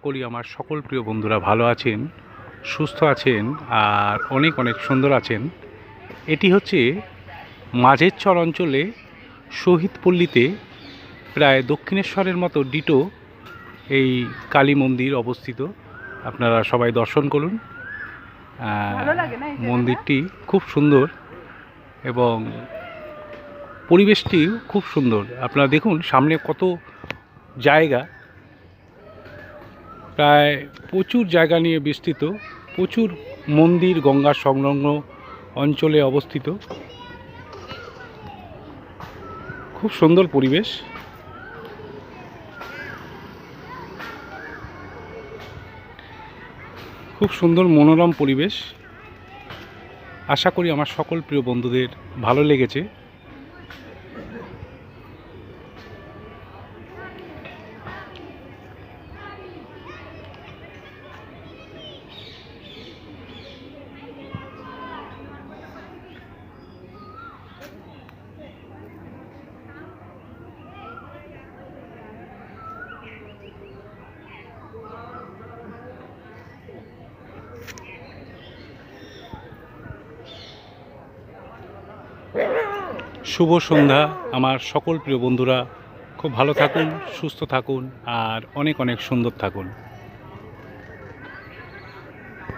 করি আমার সকল প্রিয় বন্ধুরা ভালো আছেন, সুস্থ আছেন আর অনেক অনেক সুন্দর আছেন। এটি হচ্ছে মাঝেরচর অঞ্চলে শহীদপল্লীতে প্রায় দক্ষিণেশ্বরের মতো ডিটো এই কালী মন্দির অবস্থিত। আপনারা সবাই দর্শন করুন। মন্দিরটি খুব সুন্দর এবং পরিবেশটি খুব সুন্দর। আপনারা দেখুন সামনে কত জায়গা, প্রায় প্রচুর জায়গা নিয়ে বিস্তৃত, প্রচুর মন্দির গঙ্গা সংলগ্ন অঞ্চলে অবস্থিত। খুব সুন্দর পরিবেশ। খুব সুন্দর মনোরম পরিবেশ। আশা করি আমার সকল প্রিয় বন্ধুদের ভালো লেগেছে। শুভ সন্ধ্যা আমার সকল প্রিয় বন্ধুরা। খুব ভালো থাকুন, সুস্থ থাকুন আর অনেক অনেক সুন্দর থাকুন।